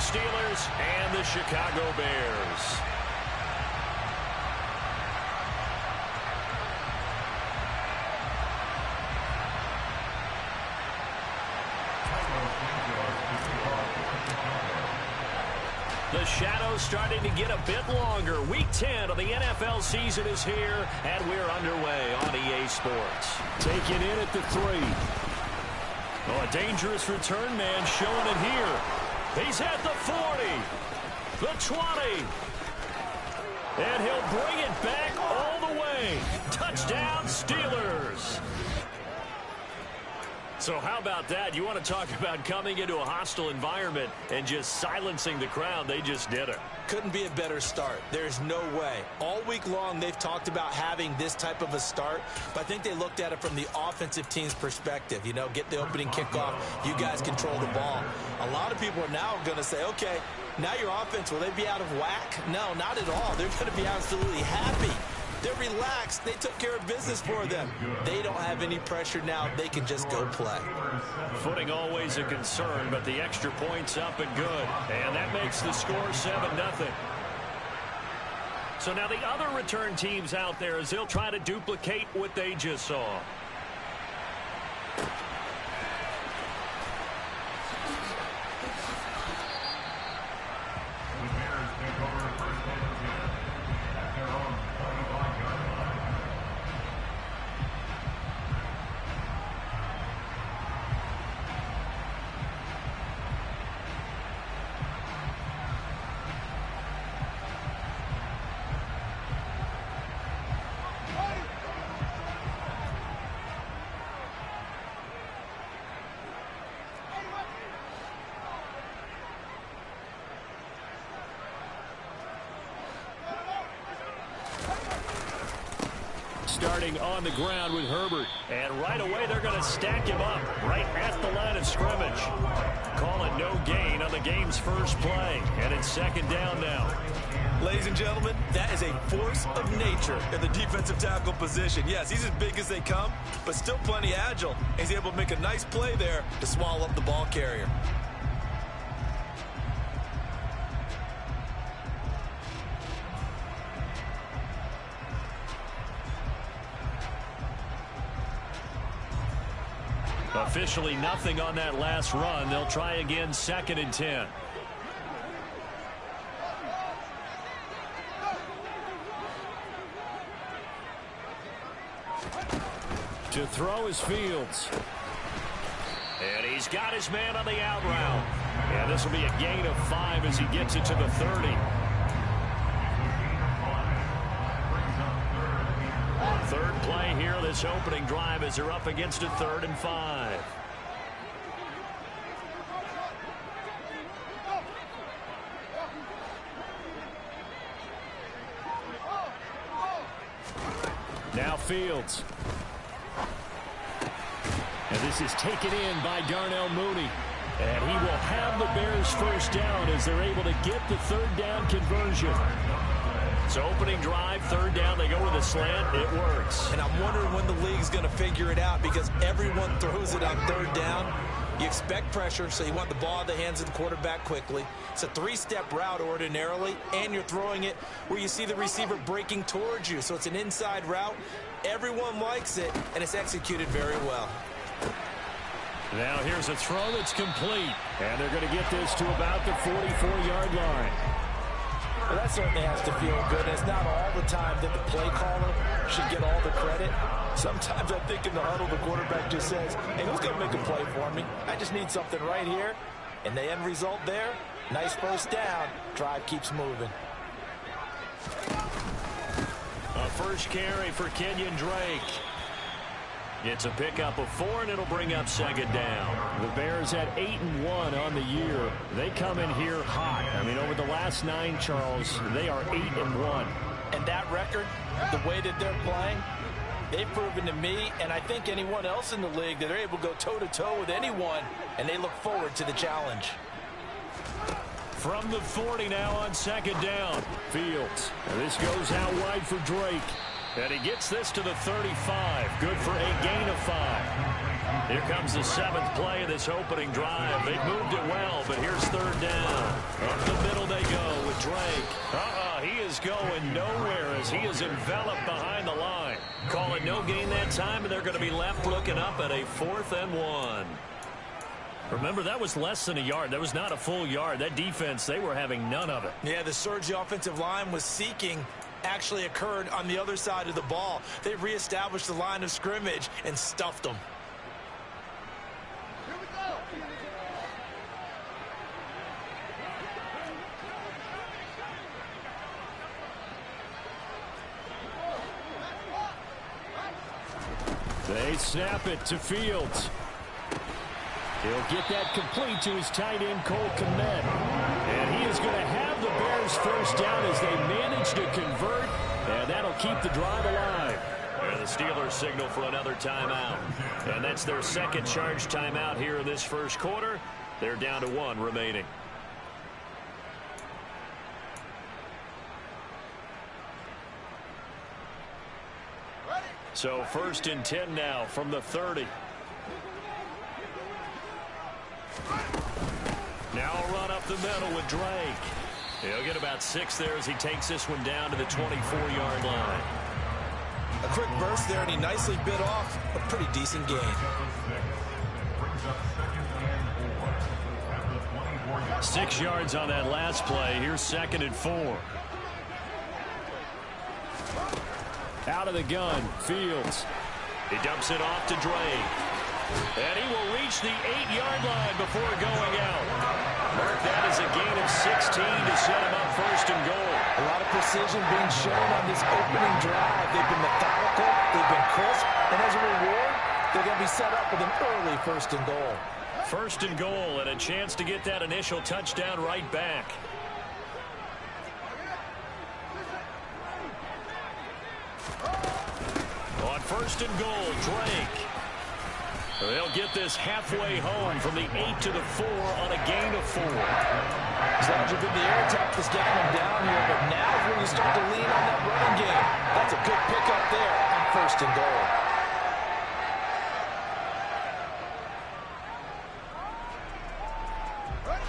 Steelers and the Chicago Bears. The shadow's starting to get a bit longer. Week 10 of the NFL season is here, and we're underway on EA Sports. Taken in at the 3. Oh, a dangerous return man showing it here. He's at the 40, the 20, and he'll bring it back all the way. Touchdown, Steelers. So how about that? You want to talk about coming into a hostile environment and just silencing the crowd. They just did it. Couldn't be a better start. There's no way. All week long, they've talked about having this type of a start, but I think they looked at it from the offensive team's perspective. You know, get the opening kickoff. You guys control the ball. A lot of people are now going to say, okay, now your offense, will they be out of whack? No, not at all. They're going to be absolutely happy. They're relaxed. They took care of business for them. They don't have any pressure now. They can just go play. Footing always a concern, but the extra point's up and good. And that makes the score 7-0. So now the other return teams out there as they'll try to duplicate what they just saw. Starting on the ground with Herbert. And right away, they're going to stack him up right at the line of scrimmage. Call it no gain on the game's first play. And it's second down now. Ladies and gentlemen, that is a force of nature in the defensive tackle position. Yes, he's as big as they come, but still plenty agile. He's able to make a nice play there to swallow up the ball carrier. Officially nothing on that last run. They'll try again, 2nd and 10. To throw is Fields. And he's got his man on the out route. And this will be a gain of 5 as he gets it to the 30. Third play here, this opening drive as they're up against a 3rd and 5. Now Fields. And this is taken in by Darnell Mooney. And he will have the Bears first down as they're able to get the 3rd down conversion. So opening drive, 3rd down, they go with a slant. It works. And I'm wondering when the league's going to figure it out because everyone throws it on 3rd down. You expect pressure, so you want the ball in the hands of the quarterback quickly. It's a 3-step route ordinarily, and you're throwing it where you see the receiver breaking towards you. So it's an inside route. Everyone likes it, and it's executed very well. Now here's a throw that's complete. And they're going to get this to about the 44-yard line. Well, that certainly has to feel good. It's not all the time that the play caller should get all the credit. Sometimes I think in the huddle, the quarterback just says, hey, who's going to make a play for me? I just need something right here. And the end result there, nice first down. Drive keeps moving. A first carry for Kenyon Drake. It's a pickup of 4, and it'll bring up 2nd down. The Bears at 8-1 on the year. They come in here hot. I mean, over the last 9, Charles, they are 8-1. And that record, the way that they're playing, they've proven to me, and I think anyone else in the league, that they're able to go toe-to-toe with anyone, and they look forward to the challenge. From the 40 now on 2nd down. Fields. And this goes out wide for Drake. And he gets this to the 35. Good for a gain of 5. Here comes the 7th play of this opening drive. They've moved it well, but here's 3rd down. as he is enveloped behind the line. Call it no gain that time, and they're going to be left looking up at a 4th and 1. Remember, that was less than a yard. That was not a full yard. That defense, they were having none of it. Yeah, the surge the offensive line was seeking actually occurred on the other side of the ball. They reestablished the line of scrimmage and stuffed them. Here we go. They snap it to Fields. He'll get that complete to his tight end, Cole Kmet. And he is going to have the Bears first down as they manage to convert. And that'll keep the drive alive. And the Steelers signal for another timeout. And that's their second charge timeout here in this first quarter. They're down to 1 remaining. So 1st and 10 now from the 30. Now a run up the middle with Drake. He'll get about 6 there as he takes this one down to the 24-yard line. A quick burst there, and he nicely bit off a pretty decent gain. 6 yards on that last play. Here's 2nd and 4. Out of the gun, Fields. He dumps it off to Drake. And he will reach the 8-yard line before going out. Mark that as a gain of 16 to set him up 1st and goal. A lot of precision being shown on this opening drive. They've been methodical, they've been crisp, and as a reward, they're going to be set up with an early 1st and goal. 1st and goal, and a chance to get that initial touchdown right back. On 1st and goal, Drake. They'll get this halfway home from the 8 to the 4 on a gain of 4. Sounds good. The air attack has gotten them down here, but now is when you start to lean on that running game. That's a good pickup there on 1st and goal.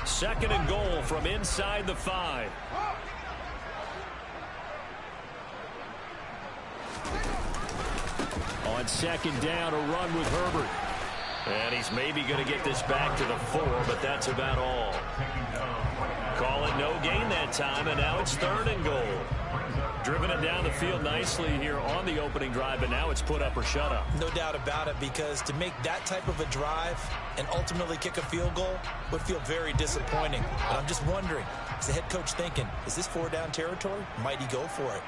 Second and goal from inside the 5. On 2nd down, a run with Herbert. And he's maybe going to get this back to the 4, but that's about all. Call it no gain that time, and now it's 3rd and goal. Driven it down the field nicely here on the opening drive, but now it's put up or shut up. No doubt about it, because to make that type of a drive and ultimately kick a field goal would feel very disappointing. But I'm just wondering, is the head coach thinking, is this 4-down territory? Might he go for it?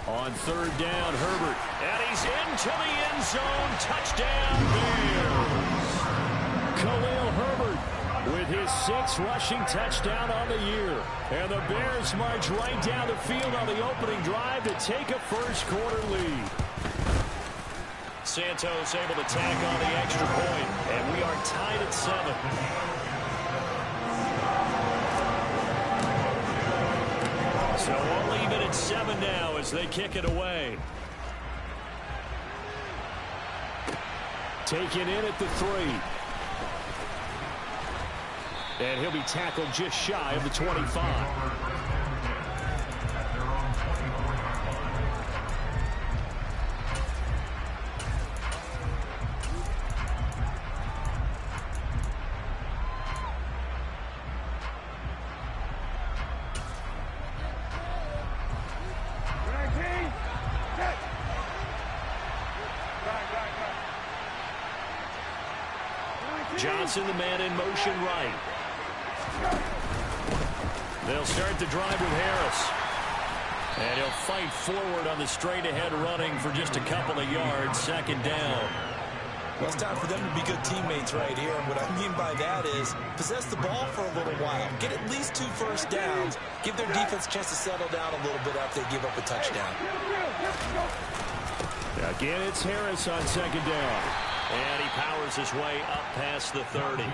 On 3rd down, Herbert. And he's into the end zone. Touchdown, Bears. Khalil Herbert with his 6th rushing touchdown on the year. And the Bears march right down the field on the opening drive to take a first quarter lead. Santos able to tack on the extra point. And we are tied at 7. So we'll leave it at 7 now as they kick it away. Taken in at the 3. And he'll be tackled just shy of the 25. Johnson, the man in motion right. They'll start the drive with Harris. And he'll fight forward on the straight-ahead running for just a couple of yards. 2nd down. Well, it's time for them to be good teammates right here. And what I mean by that is possess the ball for a little while. Get at least 2 first downs. Give their defense a chance to settle down a little bit after they give up a touchdown. Again, it's Harris on 2nd down. And he powers his way up past the 30.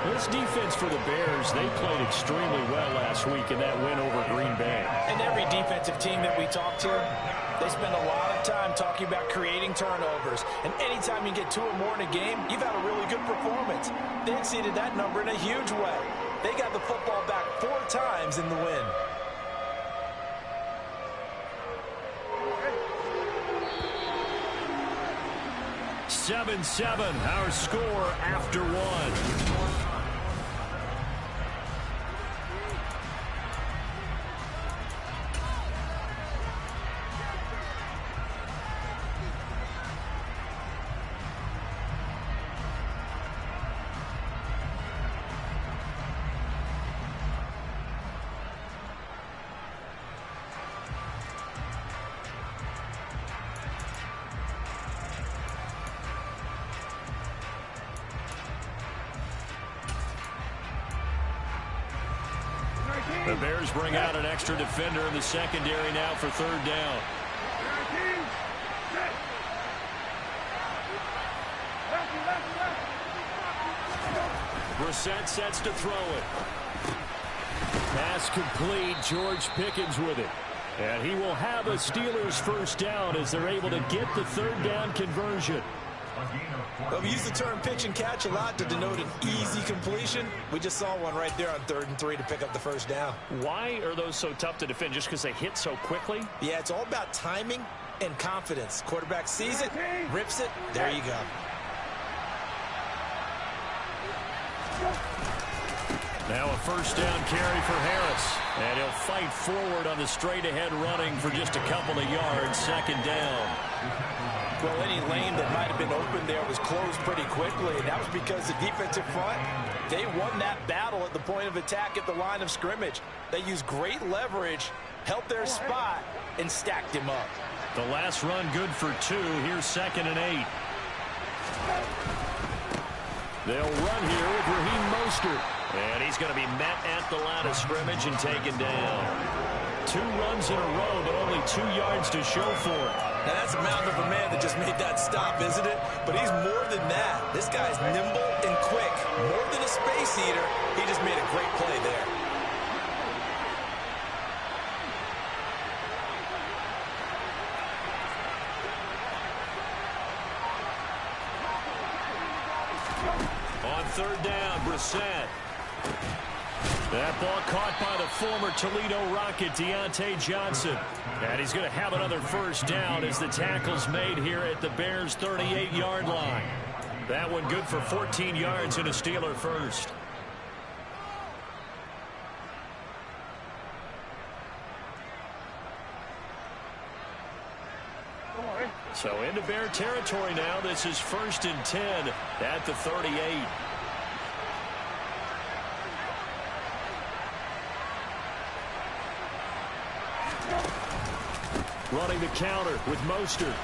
This defense for the Bears, they played extremely well last week in that win over Green Bay. And every defensive team that we talk to, they spend a lot of time talking about creating turnovers. And anytime you get 2 or more in a game, you've had a really good performance. They exceeded that number in a huge way. They got the football back 4 times in the win. Seven, our score after one. The Bears bring out an extra defender in the secondary now for 3rd down. Brissett sets to throw it. Pass complete. George Pickens with it. And he will have a Steelers 1st down as they're able to get the 3rd down conversion. Well, we use the term pitch and catch a lot to denote an easy completion. We just saw one right there on 3rd and 3 to pick up the 1st down. Why are those so tough to defend? Just because they hit so quickly? Yeah, it's all about timing and confidence. Quarterback sees it, rips it, there you go. Now a 1st down carry for Harris. And he'll fight forward on the straight-ahead running for just a couple of yards. 2nd down. Well, any lane that might have been open there was closed pretty quickly, and that was because the defensive front, they won that battle at the point of attack at the line of scrimmage. They used great leverage, held their spot, and stacked him up. The last run good for 2. Here's 2nd and 8. They'll run here with Raheem Mostert. And he's going to be met at the line of scrimmage and taken down. 2 runs in a row, but only 2 yards to show for it. Now, that's a mountain of a man that just made that stop, isn't it? But he's more than that. This guy's nimble and quick. More than a space eater, he just made a great play there. On 3rd down, Brissett. That ball caught by the former Toledo Rocket, Deontay Johnson. And he's going to have another 1st down as the tackle's made here at the Bears' 38-yard line. That one good for 14 yards and a Steeler 1st. So into Bear territory now. This is 1st and 10 at the 38. Running the counter with Mostert.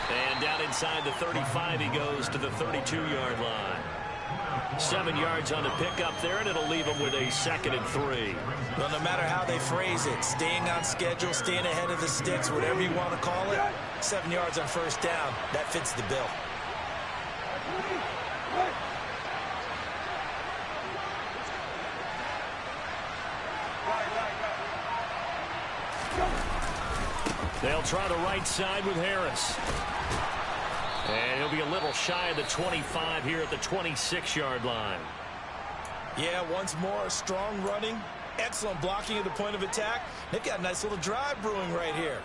And down inside the 35 he goes to the 32-yard line. 7 yards on the pickup there, and it'll leave him with a 2nd and 3. Well, no matter how they phrase it, staying on schedule, staying ahead of the sticks, whatever you want to call it, 7 yards on 1st down, that fits the bill. They'll try the right side with Harris. And he'll be a little shy of the 25 here at the 26-yard line. Yeah, once more, strong running, excellent blocking at the point of attack. They've got a nice little drive brewing right here.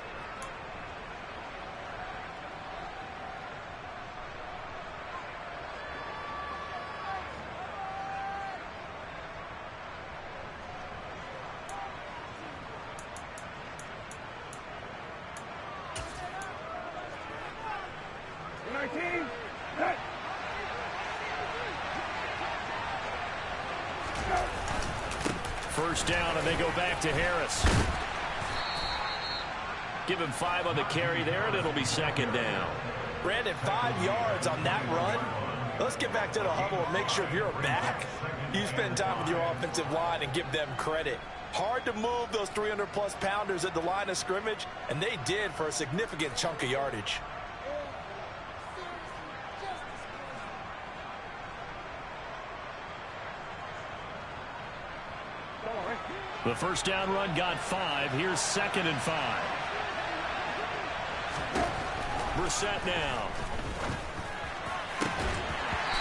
First down, and they go back to Harris. Give him 5 on the carry there, and it'll be 2nd down. Brandon, 5 yards on that run. Let's get back to the huddle and make sure if you're back, you spend time with your offensive line and give them credit. Hard to move those 300-plus pounders at the line of scrimmage, and they did for a significant chunk of yardage. The first down run got 5. Here's 2nd and 5. Brissett now.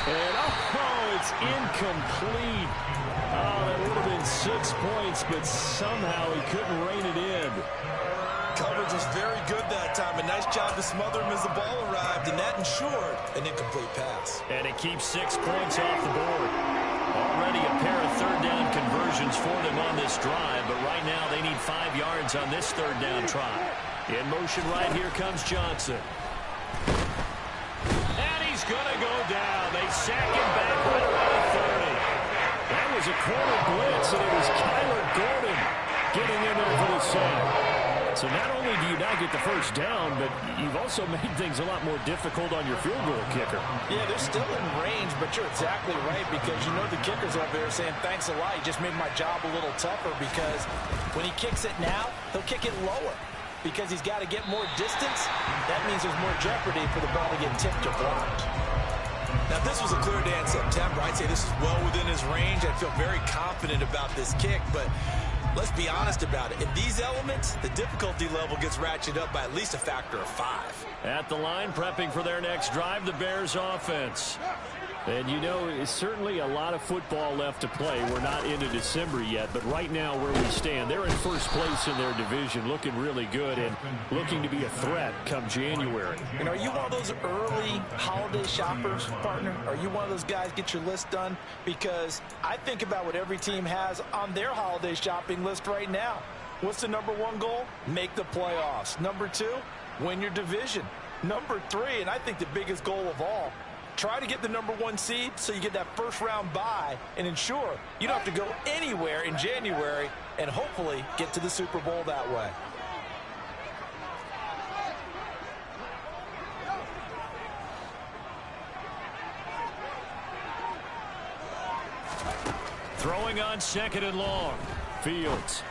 And it's incomplete. Oh, that would have been 6 points, but somehow he couldn't rein it in. Coverage was very good that time. A nice job to smother him as the ball arrived, and that ensured an incomplete pass. And it keeps 6 points off the board. Already a pair of third down conversions for them on this drive, but right now they need 5 yards on this third down try. In motion right here comes Johnson. And he's going to go down. They sack him back right around 30. That was a corner blitz, and it was Kyler Gordon getting in there for the sack. So not only do you not get the first down, but you've also made things a lot more difficult on your field goal kicker. Yeah, they're still in range, but you're exactly right because you know the kicker's over there saying, thanks a lot. You just made my job a little tougher because when he kicks it now, he'll kick it lower because he's got to get more distance. That means there's more jeopardy for the ball to get tipped or blocked. Now, if this was a clear day in September, I'd say this is well within his range. I'd feel very confident about this kick, but let's be honest about it. In these elements, the difficulty level gets ratcheted up by at least a factor of 5. At the line, prepping for their next drive, the Bears offense. And you know, it's certainly a lot of football left to play. We're not into December yet, but right now where we stand, they're in first place in their division, looking really good and looking to be a threat come January. And are you one of those early holiday shoppers, partner? Are you one of those guys get your list done? Because I think about what every team has on their holiday shopping list right now. What's the #1 goal? Make the playoffs. #2, win your division. #3, and I think the biggest goal of all, try to get the #1 seed so you get that first-round bye and ensure you don't have to go anywhere in January and hopefully get to the Super Bowl that way. Throwing on 2nd and long. Fields.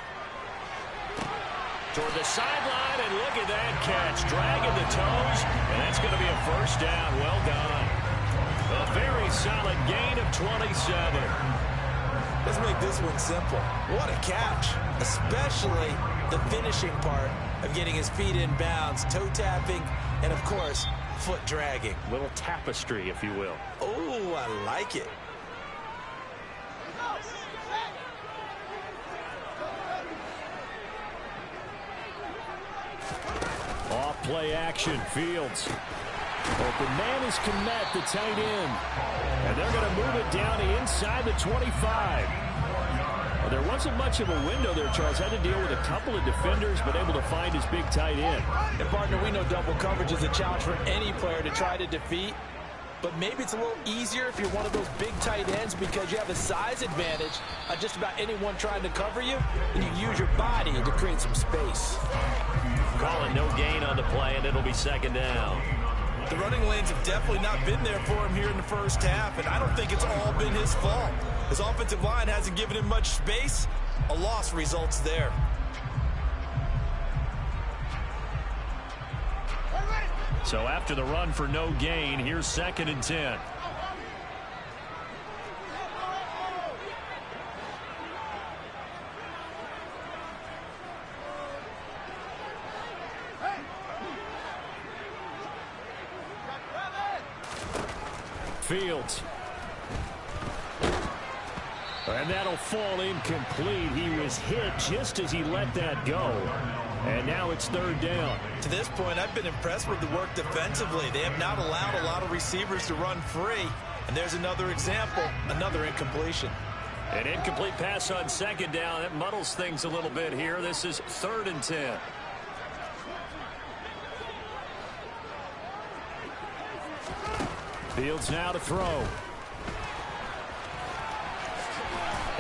Toward the sideline, and look at that catch. Dragging the toes, and that's going to be a first down. Well done. A very solid gain of 27. Let's make this one simple. What a catch, especially the finishing part of getting his feet in bounds, toe tapping, and, of course, foot dragging. Little tapestry, if you will. Oh, I like it. Off play action, Fields. Open man is Kmet, the tight end. And they're going to move it down to inside the 25. Well, there wasn't much of a window there, Charles. Had to deal with a couple of defenders, but able to find his big tight end. And, partner, we know double coverage is a challenge for any player to try to defeat. But maybe it's a little easier if you're one of those big tight ends because you have a size advantage on just about anyone trying to cover you, and you use your body to create some space. Calling no gain on the play, and it'll be 2nd down. The running lanes have definitely not been there for him here in the first half, and I don't think it's all been his fault. His offensive line hasn't given him much space. A loss results there. So after the run for no gain, here's 2nd and 10. Fields. And that'll fall incomplete. He was hit just as he let that go. And now it's 3rd down. To this point, I've been impressed with the work defensively. They have not allowed a lot of receivers to run free. And there's another example, another incompletion. An incomplete pass on 2nd down. That muddles things a little bit here. This is 3rd and 10. Fields now to throw.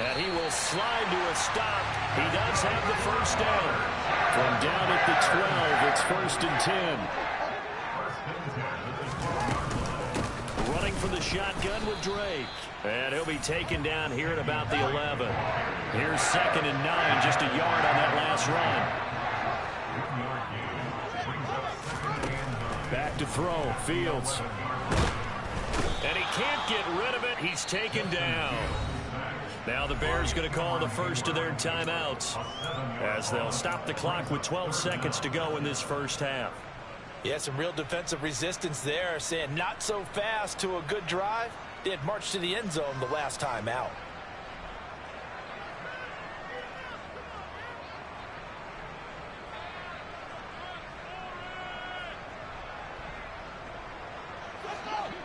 And he will slide to a stop. He does have the first down. From down at the 12, it's 1st and 10. Running for the shotgun with Drake. And he'll be taken down here at about the 11. Here's 2nd and 9, just a yard on that last run. Back to throw, Fields. And he can't get rid of it. He's taken down. Now the Bears going to call the first of their timeouts as they'll stop the clock with 12 seconds to go in this first half. Yeah, some real defensive resistance there, saying not so fast to a good drive. They had marched to the end zone the last time out.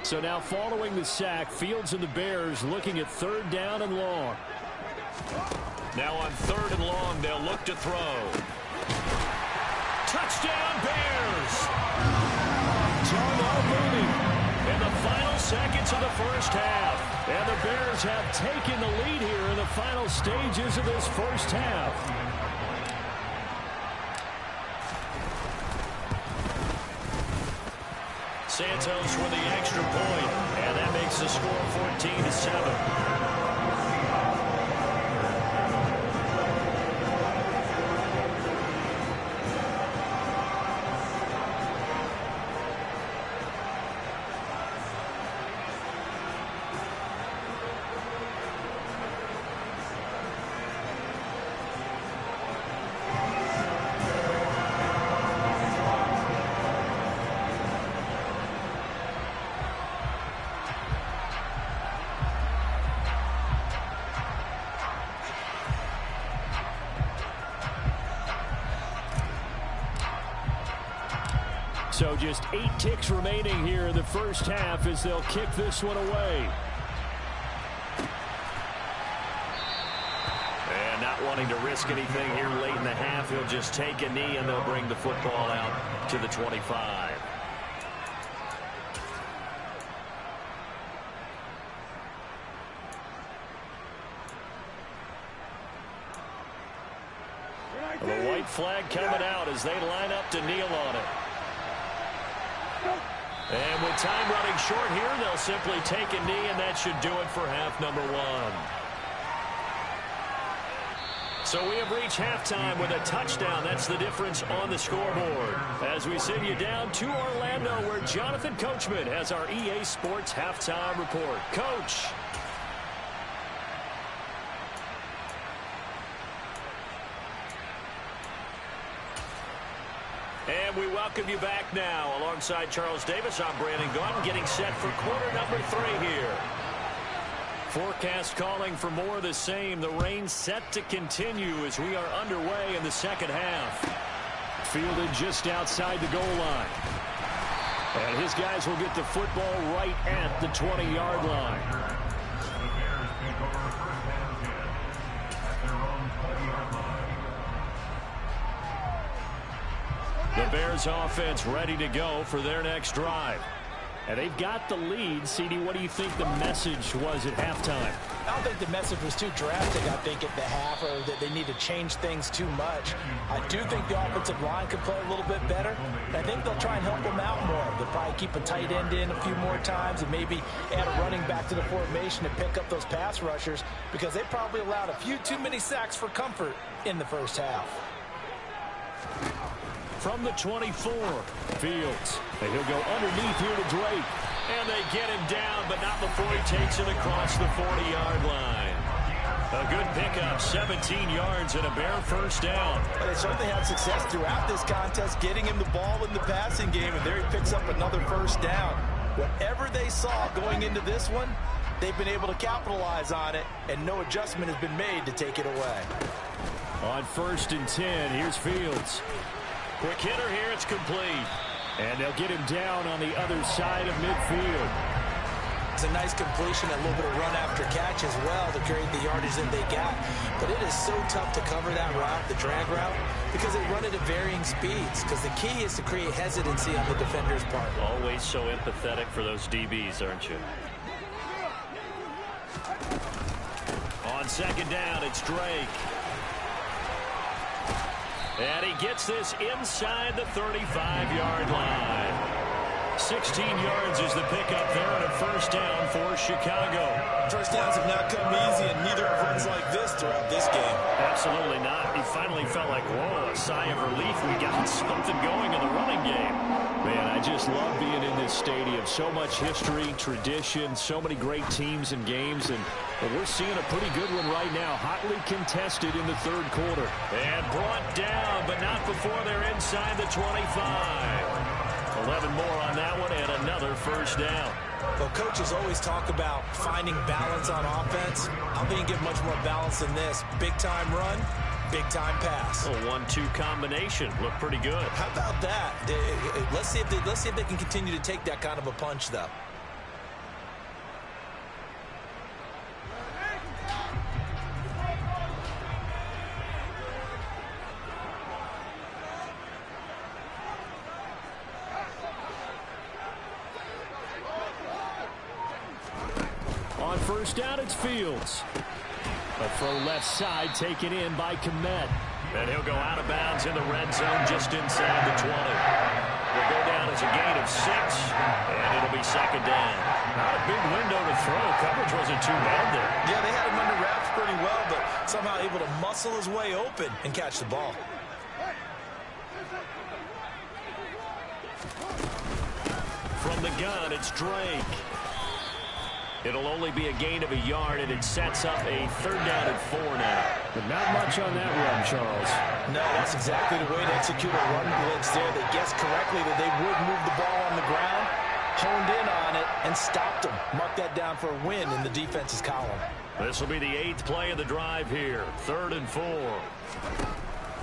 So now following the sack, Fields and the Bears looking at 3rd down and long. Now on 3rd and long, they'll look to throw. Touchdown, Bears! Jarlaw moving in the final seconds of the first half. And the Bears have taken the lead here in the final stages of this first half. Santos with the extra point, and that makes the score 14-7. So just 8 ticks remaining here in the first half as they'll kick this one away. And not wanting to risk anything here late in the half, he'll just take a knee and they'll bring the football out to the 25. The white flag coming out as they line up to kneel on it. And with time running short here, they'll simply take a knee, and that should do it for half number 1. So we have reached halftime with a touchdown. That's the difference on the scoreboard. As we send you down to Orlando, where Jonathan Coachman has our EA Sports halftime report. Coach. And we welcome you back now. Alongside Charles Davis, I'm Brandon Gaudin, getting set for quarter number 3 here. Forecast calling for more of the same. The rain set to continue as we are underway in the second half. Fielded just outside the goal line. And his guys will get the football right at the 20-yard line. The Bears offense ready to go for their next drive. And they've got the lead. CD, what do you think the message was at halftime? I don't think the message was too drastic, I think, at the half, or that they need to change things too much. I do think the offensive line could play a little bit better. I think they'll try and help them out more. They'll probably keep a tight end in a few more times and maybe add a running back to the formation to pick up those pass rushers, because they probably allowed a few too many sacks for comfort in the first half. From the 24, Fields. And he'll go underneath here to Drake. And they get him down, but not before he takes it across the 40-yard line. A good pickup, 17 yards and a Bear first down. Well, they certainly had success throughout this contest, getting him the ball in the passing game, and there he picks up another first down. Whatever they saw going into this one, they've been able to capitalize on it, and no adjustment has been made to take it away. On 1st and 10, here's Fields. Quick hitter here, it's complete. And they'll get him down on the other side of midfield. It's a nice completion, a little bit of run after catch as well to create the yardage that they got. But it is so tough to cover that route, the drag route, because they run it at varying speeds. Because the key is to create hesitancy on the defender's part. Always so empathetic for those DBs, aren't you? On 2nd down, it's Drake. And he gets this inside the 35-yard line. 16 yards is the pickup there and a first down for Chicago. First downs have not come easy, and neither have runs like this throughout this game. Absolutely not. He finally felt like, whoa, a sigh of relief. We got something going in the running game. Man, I just love being in this stadium. So much history, tradition, so many great teams and games, and we're seeing a pretty good one right now. Hotly contested in the 3rd quarter. And brought down, but not before they're inside the 25. 11 more on that one and another first down. Well, coaches always talk about finding balance on offense. I don't think you get much more balance than this. Big-time run, big-time pass. A 1-2 combination. Look pretty good. How about that? Let's see if they can continue to take that kind of a punch, though. On first down, it's Fields. A throw left side taken in by Kmet. And he'll go out of bounds in the red zone just inside the 20. Will go down as a gain of 6, and it'll be second down. Not a big window to throw. Coverage wasn't too bad there. Yeah, they had him under wraps pretty well, but somehow able to muscle his way open and catch the ball. From the gun, it's Drake. It'll only be a gain of a yard, and it sets up a third down and 4 now. But not much on that run, Charles. No, that's exactly the way to execute a run blitz there. They guessed correctly that they would move the ball on the ground, honed in on it, and stopped them. Mark that down for a win in the defense's column. This will be the 8th play of the drive here. 3rd and 4.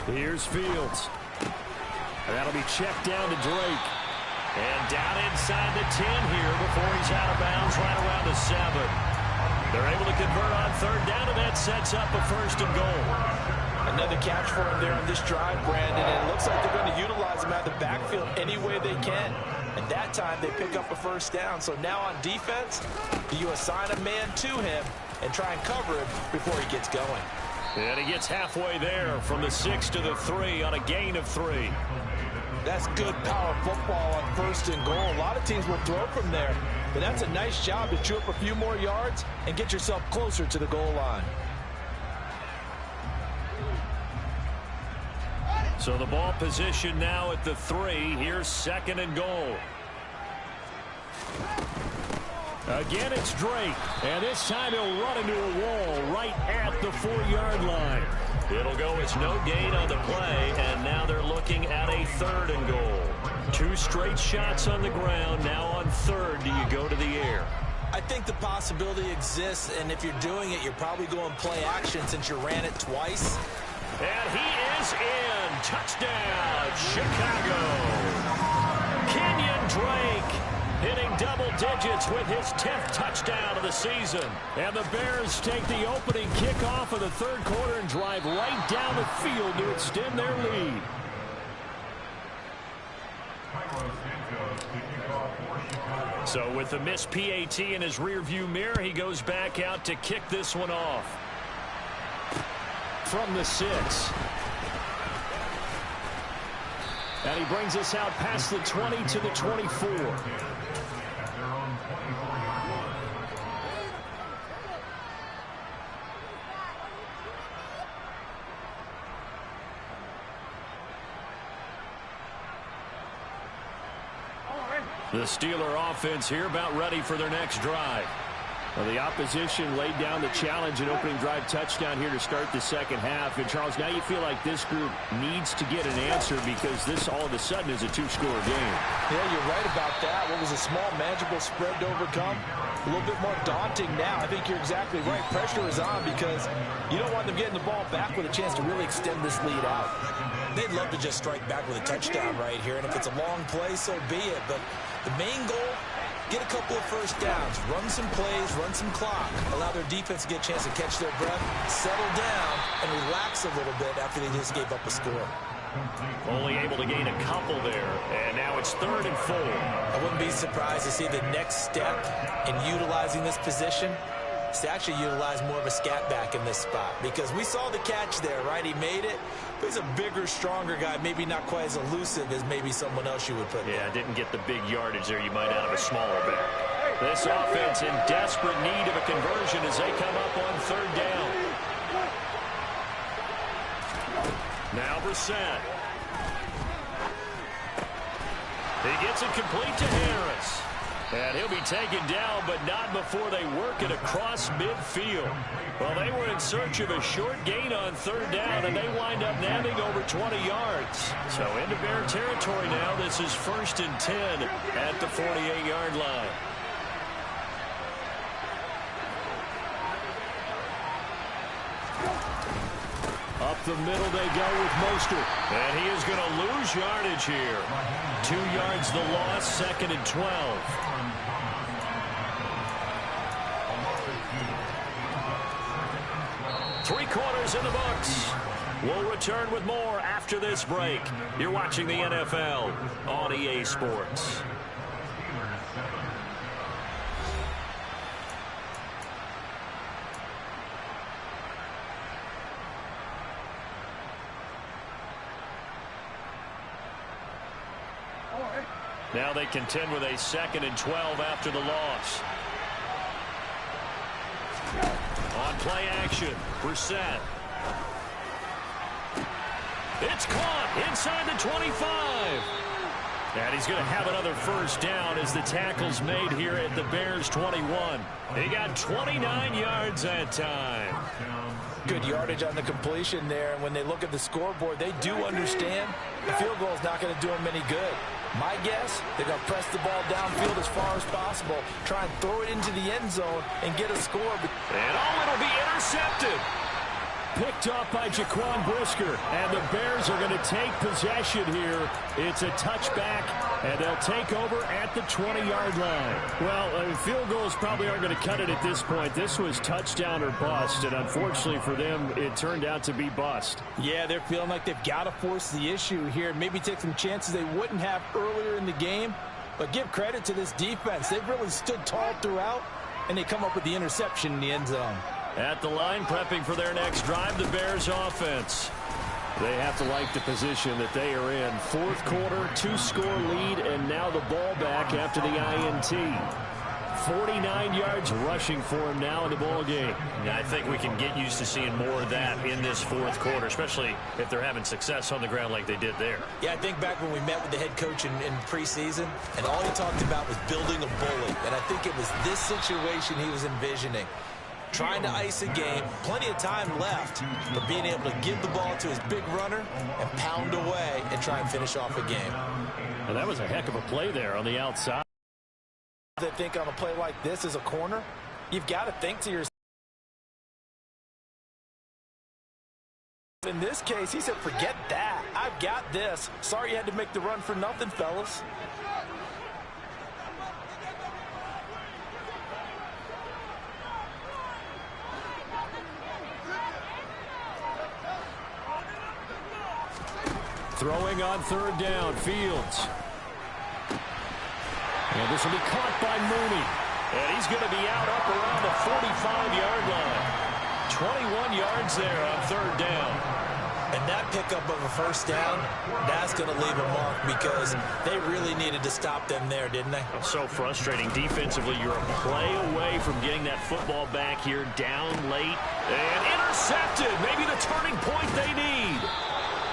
Here's Fields. And that'll be checked down to Drake. And down inside the 10 here before he's out of bounds right around the 7. They're able to convert on 3rd down, and that sets up a 1st and goal. Another catch for him there on this drive, Brandon, and it looks like they're going to utilize him out of the backfield any way they can. And that time they pick up a 1st down. So now on defense, you assign a man to him and try and cover him before he gets going. And he gets halfway there from the 6 to the 3 on a gain of 3. That's good power football on 1st and goal. A lot of teams will throw from there, but that's a nice job to chew up a few more yards and get yourself closer to the goal line. So the ball position now at the 3. Here's 2nd and goal. Again, it's Drake, and this time he'll run into a wall right at the 4-yard line. It'll go as no gain on the play, and now they're looking at a 3rd and goal. 2 straight shots on the ground. Now on 3rd, do you go to the air? I think the possibility exists, and if you're doing it, you're probably going play action since you ran it twice. And he is in. Touchdown, Chicago. Kenyon Drake hitting double digits with his 10th touchdown of the season. And the Bears take the opening kickoff of the 3rd quarter and drive right down the field to extend their lead. So with the missed PAT in his rearview mirror, he goes back out to kick this one off. From the 6. And he brings us out past the 20 to the 24. The Steeler offense here about ready for their next drive. Well, the opposition laid down the challenge and opening drive touchdown here to start the 2nd half. And, Charles, now you feel like this group needs to get an answer because this all of a sudden is a 2-score game. Yeah, you're right about that. What was a small, manageable spread to overcome? A little bit more daunting now. I think you're exactly right. Pressure is on because you don't want them getting the ball back with a chance to really extend this lead out. They'd love to just strike back with a touchdown right here, and if it's a long play, so be it. But the main goal, get a couple of 1st downs, run some plays, run some clock, allow their defense to get a chance to catch their breath, settle down, and relax a little bit after they just gave up a score. Only able to gain a couple there, and now it's 3rd and 4. I wouldn't be surprised to see the next step in utilizing this position is to actually utilize more of a scat back in this spot, because we saw the catch there, right? He made it, but he's a bigger, stronger guy, maybe not quite as elusive as maybe someone else you would put Yeah, didn't get the big yardage there you might out of a smaller back. This offense in desperate need of a conversion as they come up on 3rd down. Now Brissett. He gets it complete to Harris. And he'll be taken down, but not before they work it across midfield. Well, they were in search of a short gain on third down, and they wind up nabbing over 20 yards. So into Bear territory now. This is 1st and 10 at the 48-yard line. Up the middle they go with Mostert. And he is going to lose yardage here. 2 yards the loss, 2nd and 12. Three-quarters in the books. We'll return with more after this break. You're watching the NFL on EA Sports. Now they contend with a 2nd and 12 after the loss. On play action, Brissett. It's caught inside the 25. And he's going to have another first down as the tackle's made here at the Bears 21. He got 29 yards that time. Good yardage on the completion there. And when they look at the scoreboard, they do understand the field goal is not going to do them any good. My guess, they're going to press the ball downfield as far as possible, try and throw it into the end zone and get a score. And it'll be intercepted. Picked off by Jaquan Brisker, and the Bears are going to take possession here. It's a touchback, and they'll take over at the 20-yard line. Well, field goals probably aren't going to cut it at this point. This was touchdown or bust, and unfortunately for them, it turned out to be bust. Yeah, they're feeling like they've got to force the issue here and maybe take some chances they wouldn't have earlier in the game. But give credit to this defense. They've really stood tall throughout, and they come up with the interception in the end zone. At the line, prepping for their next drive, the Bears offense. They have to like the position that they are in. 4th quarter, 2-score lead, and now the ball back after the INT. 49 yards rushing for him now in the ball game. Yeah, I think we can get used to seeing more of that in this 4th quarter, especially if they're having success on the ground like they did there. Yeah, I think back when we met with the head coach in preseason, and all he talked about was building a bully. And I think it was this situation he was envisioning. Trying to ice a game, plenty of time left, but being able to give the ball to his big runner and pound away and try and finish off a game. And that was a heck of a play there on the outside. They think on a play like this as a corner, you've got to think to yourself. In this case, he said, forget that. I've got this. Sorry you had to make the run for nothing, fellas. Throwing on 3rd down, Fields. And this will be caught by Mooney. And he's going to be out up around the 45-yard line. 21 yards there on 3rd down. And that pickup of a first down, that's going to leave a mark because they really needed to stop them there, didn't they? So frustrating. Defensively, you're a play away from getting that football back here down late. And intercepted. Maybe the turning point they need.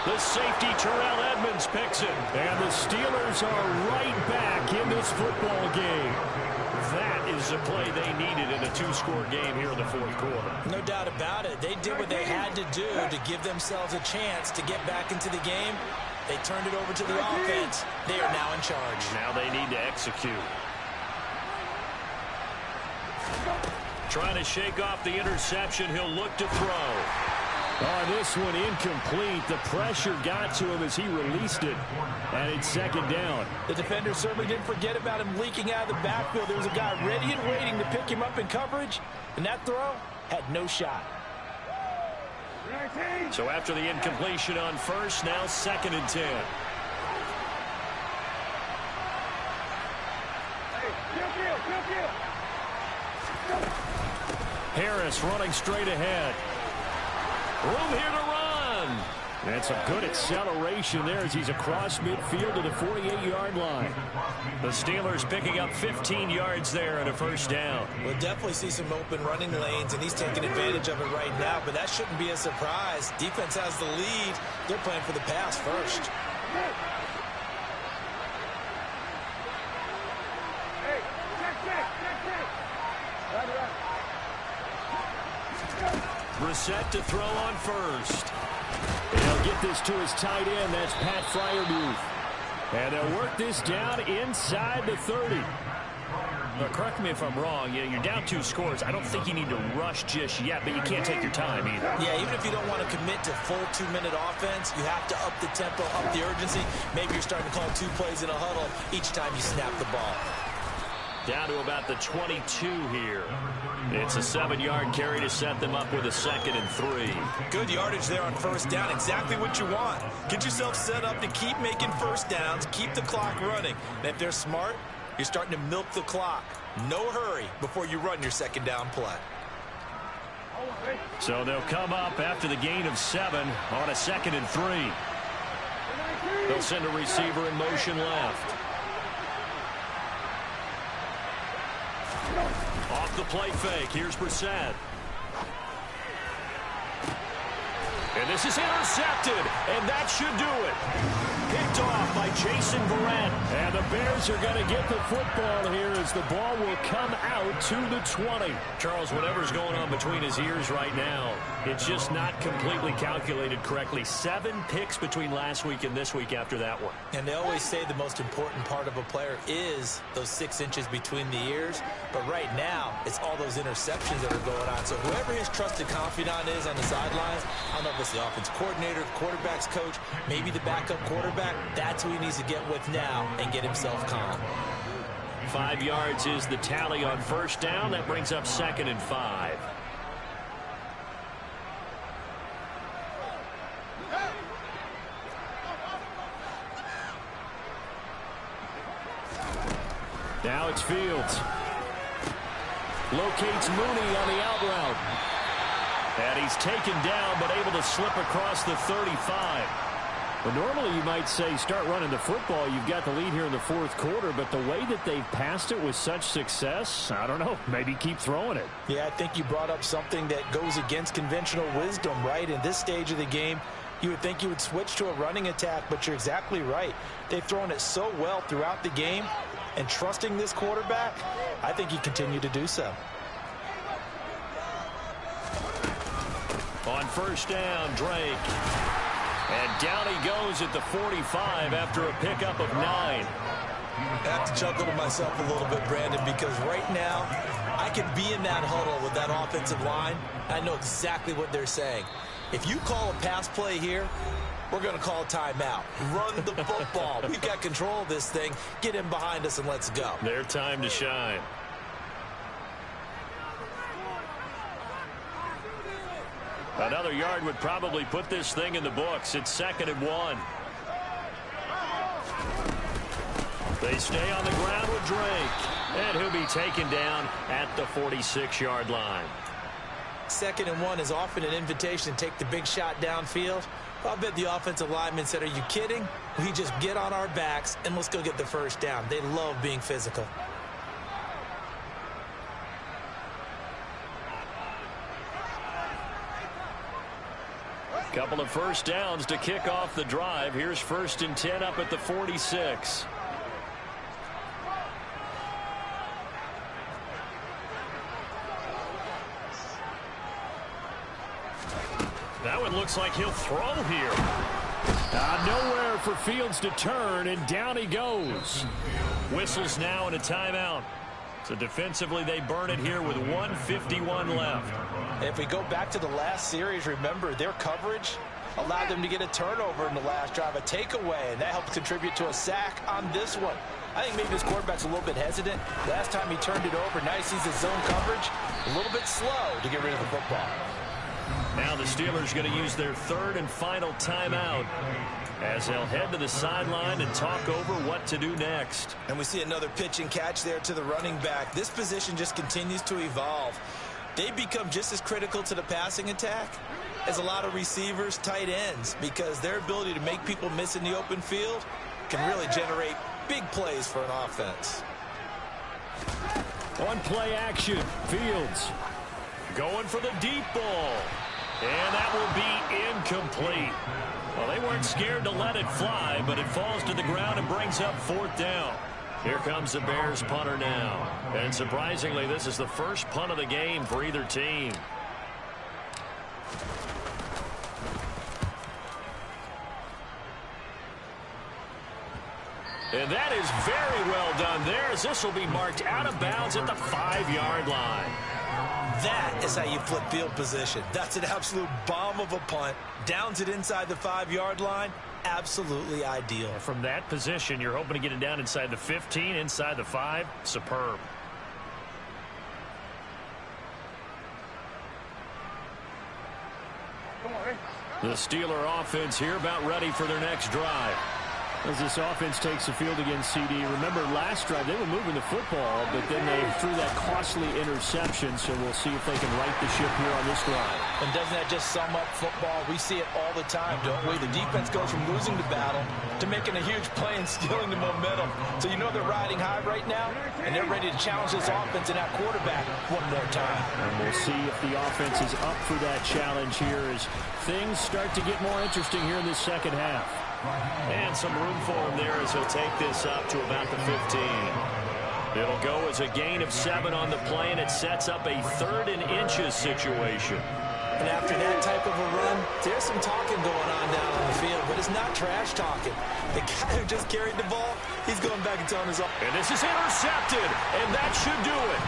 The safety, Terrell Edmonds, picks it. And the Steelers are right back in this football game. That is the play they needed in a 2-score game here in the 4th quarter. No doubt about it. They did what they had to do to give themselves a chance to get back into the game. They turned it over to the offense. They are now in charge. Now they need to execute. Trying to shake off the interception. He'll look to throw. Oh, this one incomplete. The pressure got to him as he released it. And it's 2nd down. The defender certainly didn't forget about him leaking out of the backfield. There was a guy ready and waiting to pick him up in coverage. And that throw had no shot. So after the incompletion on 1st, now 2nd and 10. Harris running straight ahead. Room here to run. And some good acceleration there as he's across midfield to the 48-yard line. The Steelers picking up 15 yards there and a first down. We'll definitely see some open running lanes, and he's taking advantage of it right now, but that shouldn't be a surprise. Defense has the lead. They're playing for the pass first. Brissett to throw on first. They'll get this to his tight end. That's Pat Freiermuth. And they'll work this down inside the 30. Now, correct me if I'm wrong. You're down 2 scores. I don't think you need to rush just yet, but you can't take your time either. Yeah, even if you don't want to commit to full 2-minute offense, you have to up the tempo, up the urgency. Maybe you're starting to call 2 plays in a huddle each time you snap the ball. Down to about the 22 here. It's a 7-yard carry to set them up with a 2nd and 3. Good yardage there on first down. Exactly what you want. Get yourself set up to keep making first downs, keep the clock running. And if they're smart, you're starting to milk the clock. No hurry before you run your 2nd down play. So they'll come up after the gain of 7 on a 2nd and 3. They'll send a receiver in motion left. Off the play fake. Here's Brissett. And this is intercepted, and that should do it. Picked off by Jason Verrett. And the Bears are going to get the football here as the ball will come out to the 20. Charles, whatever's going on between his ears right now, it's just not completely calculated correctly. 7 picks between last week and this week after that one. And they always say the most important part of a player is those 6 inches between the ears. But right now, it's all those interceptions that are going on. So whoever his trusted confidant is on the sidelines, I don't know if it's the offense coordinator, quarterback's coach, maybe the backup quarterback, that's who he needs to get with now and get himself calm. 5 yards is the tally on first down. That brings up 2nd and 5. Now it's Fields. Locates Mooney on the out route. And he's taken down, but able to slip across the 35. Well, normally you might say start running the football. You've got the lead here in the 4th quarter, but the way that they've passed it with such success, I don't know, maybe keep throwing it. Yeah, I think you brought up something that goes against conventional wisdom, right? In this stage of the game, you would think you would switch to a running attack, but you're exactly right. They've thrown it so well throughout the game, and trusting this quarterback, I think you continue to do so. On first down, Drake. And down he goes at the 45 after a pickup of 9. I have to chuckle to myself a little bit, Brandon, because right now I could be in that huddle with that offensive line. I know exactly what they're saying. If you call a pass play here, we're going to call a timeout. Run the football. We've got control of this thing. Get him behind us and let's go. Their time to shine. Another yard would probably put this thing in the books. It's 2nd and 1. They stay on the ground with Drake. And he'll be taken down at the 46-yard line. 2nd and 1 is often an invitation to take the big shot downfield. I'll bet the offensive lineman said, are you kidding? We just get on our backs and let's go get the first down. They love being physical. Couple of first downs to kick off the drive. Here's 1st and 10 up at the 46. That one looks like he'll throw here. Nowhere for Fields to turn, and down he goes. Whistles now and a timeout. So defensively, they burn it here with 1:51 left. If we go back to the last series, remember, their coverage allowed them to get a turnover in the last drive, a takeaway, and that helped contribute to a sack on this one. I think maybe this quarterback's a little bit hesitant. Last time he turned it over, now he sees his zone coverage a little bit slow to get rid of the football. Now the Steelers going to use their 3rd and final timeout as they'll head to the sideline and talk over what to do next. And we see another pitch and catch there to the running back. This position just continues to evolve. They become just as critical to the passing attack as a lot of receivers, tight ends, because their ability to make people miss in the open field can really generate big plays for an offense. On play action, Fields going for the deep ball. And that will be incomplete. Well, they weren't scared to let it fly, but it falls to the ground and brings up 4th down. Here comes the Bears punter now. And surprisingly, this is the first punt of the game for either team. And that is very well done there, as this will be marked out of bounds at the 5-yard line. That is how you flip field position. That's an absolute bomb of a punt. Downs it inside the 5-yard line. Absolutely ideal. From that position, you're hoping to get it down inside the 15, inside the 5. Superb. The Steeler offense here about ready for their next drive. As this offense takes the field against CD. Remember, last drive, they were moving the football, but then they threw that costly interception, so we'll see if they can right the ship here on this drive. And doesn't that just sum up football? We see it all the time, don't we? The defense goes from losing the battle to making a huge play and stealing the momentum. So you know they're riding high right now, and they're ready to challenge this offense and that quarterback one more time. And we'll see if the offense is up for that challenge here as things start to get more interesting here in this second half. And some room for him there as he'll take this up to about the 15. It'll go as a gain of 7 on the play, and it sets up a 3rd and inches situation. And after that type of a run, there's some talking going on down on the field, but it's not trash talking. The guy who just carried the ball, he's going back and telling his own. And this is intercepted, and that should do it.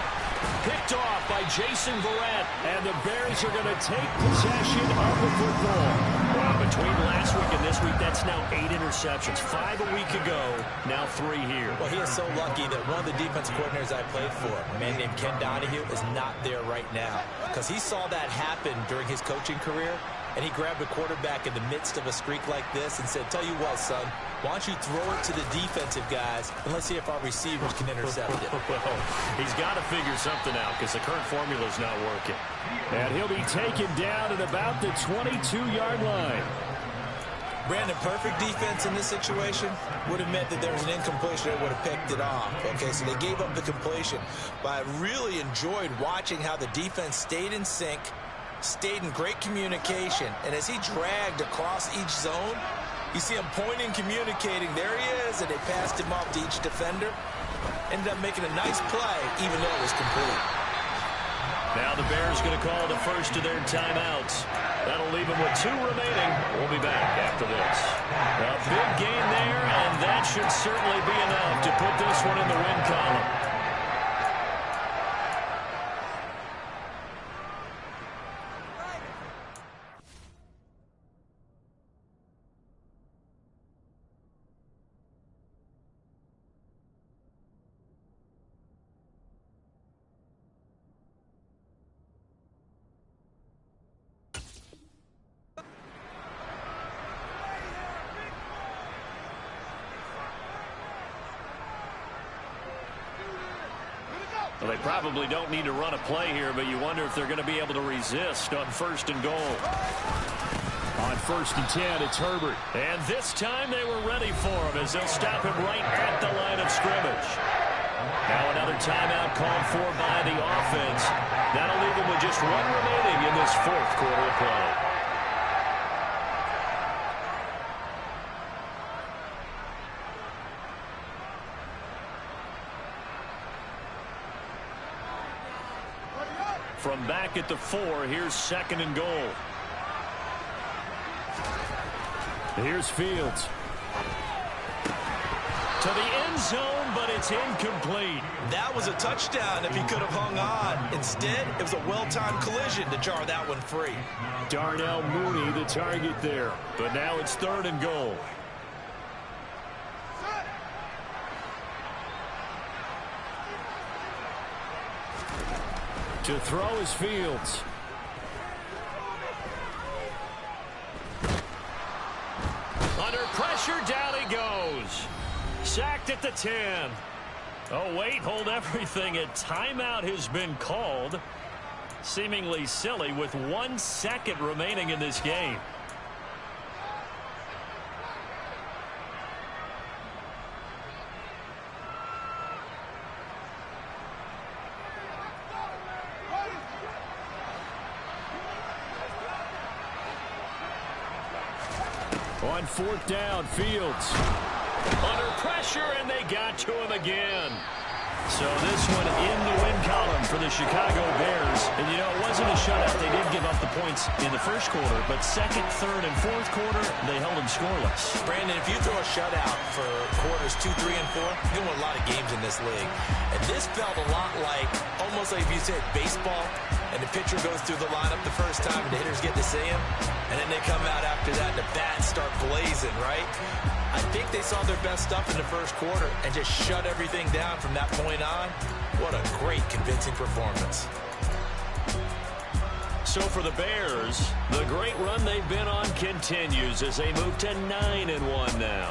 Picked off by Jason Verrett, and the Bears are going to take possession of the football. Well, between last week and this week, that's now 8 interceptions. 5 a week ago, now 3 here. Well, he is so lucky that one of the defense coordinators I played for, a man named Ken Donahue, is not there right now. Because he saw that happen during his coaching career, and he grabbed a quarterback in the midst of a streak like this and said, tell you what, son, why don't you throw it to the defensive guys, and let's see if our receivers can intercept it. Well, he's got to figure something out because the current formula is not working. And he'll be taken down at about the 22-yard line. Brandon, perfect defense in this situation would have meant that there was an incompletion that would have picked it off. Okay, so they gave up the completion. But I really enjoyed watching how the defense stayed in sync, stayed in great communication, and as he dragged across each zone, you see him pointing, communicating. There he is, and they passed him off to each defender. Ended up making a nice play, even though it was complete. Now the Bears going to call the first of their timeouts. That'll leave them with 2 remaining. We'll be back after this. A big gain there, and that should certainly be enough to put this one in the win column. Well, they probably don't need to run a play here, but you wonder if they're going to be able to resist on 1st and goal. On 1st and 10, it's Herbert. And this time they were ready for him as they'll stop him right at the line of scrimmage. Now another timeout called for by the offense. That'll leave them with just 1 remaining in this 4th quarter of play. From back at the 4, here's 2nd and goal. Here's Fields. To the end zone, but it's incomplete. That was a touchdown if he could have hung on. Instead, it was a well-timed collision to jar that one free. Darnell Mooney, the target there. But now it's 3rd and goal. To throw is Fields. Under pressure, down he goes. Sacked at the 10. Oh, wait, hold everything. A timeout has been called. Seemingly silly with 1 second remaining in this game. On 4th down, Fields. Under pressure, and they got to him again. So this one in the win column for the Chicago Bears. And, you know, it wasn't a shutout. They did give up got the points in the first quarter, but second, third, and fourth quarter, they held them scoreless. Brandon, if you throw a shutout for quarters 2, 3, and 4, you win a lot of games in this league. And this felt a lot like, almost like if you said baseball, and the pitcher goes through the lineup the first time, and the hitters get to see him, and then they come out after that, and the bats start blazing, right? I think they saw their best stuff in the first quarter and just shut everything down from that point on. What a great, convincing performance. So for the Bears, the great run they've been on continues as they move to 9-1 now.